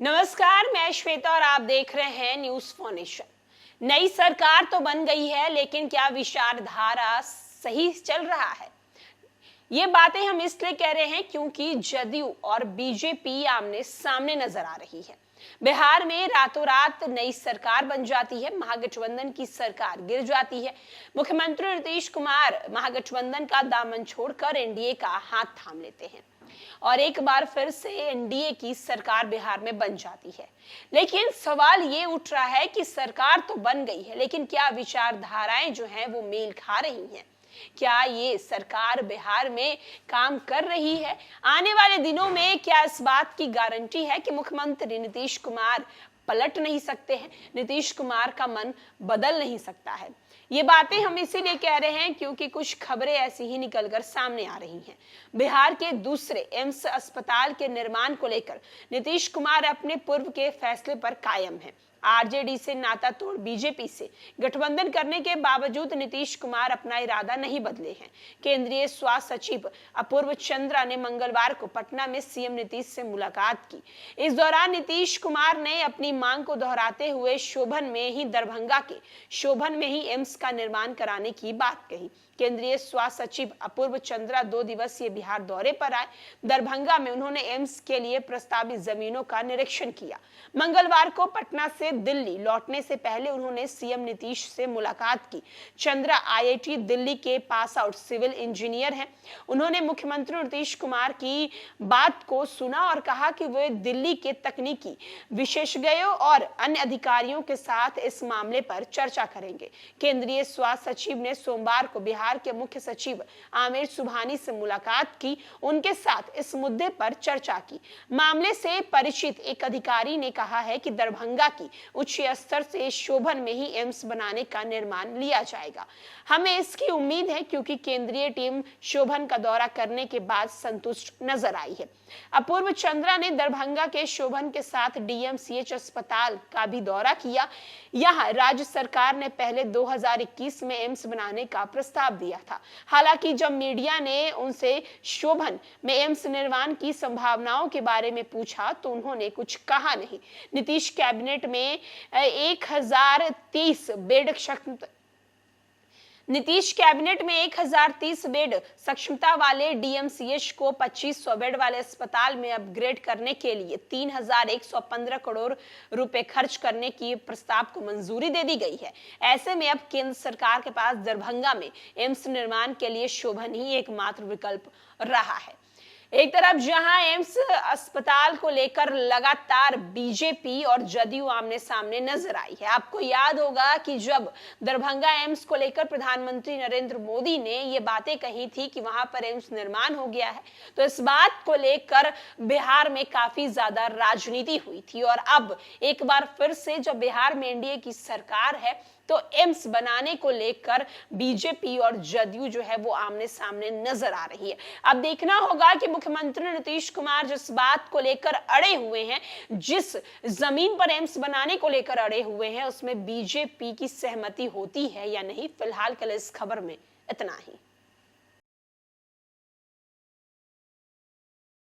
नमस्कार, मैं श्वेता और आप देख रहे हैं न्यूज फाउंडेशन। नई सरकार तो बन गई है, लेकिन क्या विचारधारा सही चल रहा है? ये बातें हम इसलिए कह रहे हैं क्योंकि जदयू और बीजेपी आमने सामने नजर आ रही है। बिहार में रातों रात नई सरकार बन जाती है, महागठबंधन की सरकार गिर जाती है। मुख्यमंत्री नीतीश कुमार महागठबंधन का दामन छोड़कर एनडीए का हाथ थाम लेते हैं और एक बार फिर से एनडीए की सरकार बिहार में बन जाती है। लेकिन सवाल ये उठ रहा है कि सरकार तो बन गई है, लेकिन क्या विचारधाराएं जो हैं वो मेल खा रही हैं? क्या ये सरकार बिहार में काम कर रही है? आने वाले दिनों में क्या इस बात की गारंटी है कि मुख्यमंत्री नीतीश कुमार पलट नहीं सकते हैं, नीतीश कुमार का मन बदल नहीं सकता है? ये बातें हम इसीलिए कह रहे हैं क्योंकि कुछ खबरें ऐसी ही निकलकर सामने आ रही हैं। बिहार के दूसरे एम्स अस्पताल के निर्माण को लेकर नीतीश कुमार अपने पूर्व के फैसले पर कायम हैं। आरजेडी से नाता तोड़ बीजेपी से गठबंधन करने के बावजूद नीतीश कुमार अपना इरादा नहीं बदले हैं। केंद्रीय स्वास्थ्य सचिव अपूर्व चंद्रा ने मंगलवार को पटना में सीएम नीतीश से मुलाकात की। इस दौरान नीतीश कुमार ने अपनी मांग को दोहराते हुए दरभंगा के शोभन में ही एम्स का निर्माण कराने की बात कही। केंद्रीय स्वास्थ्य सचिव अपूर्व चंद्रा 2 दिवसीय बिहार दौरे पर आए। दरभंगा में उन्होंने एम्स के लिए प्रस्तावित जमीनों का निरीक्षण किया। मंगलवार को पटना से दिल्ली लौटने से पहले उन्होंने सीएम नीतीश से मुलाकात की। चंद्रा आईआईटी दिल्ली के पास आउट सिविल इंजीनियर हैं। उन्होंने मुख्यमंत्री नीतीश कुमार की बात को सुना और कहा कि वे दिल्ली के तकनीकी विशेषज्ञों और अन्य अधिकारियों के साथ इस मामले पर चर्चा करेंगे। केंद्रीय स्वास्थ्य सचिव ने सोमवार को बिहार के मुख्य सचिव आमिर सुबहानी से मुलाकात की। उनके साथ इस मुद्दे पर चर्चा की। मामले से परिचित एक अधिकारी ने कहा है कि दरभंगा की उच्च स्तर से शोभन में ही एम्स बनाने का निर्माण लिया जाएगा। हमें इसकी उम्मीद है क्योंकि केंद्रीय टीम शोभन का दौरा करने के बाद संतुष्ट नजर आई है। अपूर्व चंद्रा ने दरभंगा के शोभन के साथ डीएमसीएच अस्पताल का भी दौरा किया। यहां राज्य सरकार ने पहले 2021 में एम्स बनाने का प्रस्ताव दिया था। हालांकि जब मीडिया ने उनसे शोभन में एम्स निर्माण की संभावनाओं के बारे में पूछा तो उन्होंने कुछ कहा नहीं। नीतीश कैबिनेट में 1030 बेड क्षमता वाले डीएमसीएच को 2500 बेड वाले अस्पताल में अपग्रेड करने के लिए 3115 करोड़ रुपए खर्च करने की प्रस्ताव को मंजूरी दे दी गई है। ऐसे में अब केंद्र सरकार के पास दरभंगा में एम्स निर्माण के लिए शोभन ही एकमात्र विकल्प रहा है। एक तरफ जहां एम्स अस्पताल को लेकर लगातार बीजेपी और जदयू आमने सामने नजर आई है। आपको याद होगा कि जब दरभंगा एम्स को लेकर प्रधानमंत्री नरेंद्र मोदी ने ये बातें कही थी कि वहां पर एम्स निर्माण हो गया है, तो इस बात को लेकर बिहार में काफी ज्यादा राजनीति हुई थी। और अब एक बार फिर से जब बिहार में एनडीए की सरकार है तो एम्स बनाने को लेकर बीजेपी और जदयू जो है वो आमने सामने नजर आ रही है। अब देखना होगा कि मुख्यमंत्री नीतीश कुमार जिस बात को लेकर अड़े हुए हैं, जिस जमीन पर एम्स बनाने को लेकर अड़े हुए हैं, उसमें बीजेपी की सहमति होती है या नहीं। फिलहाल के लिए इस खबर में इतना ही।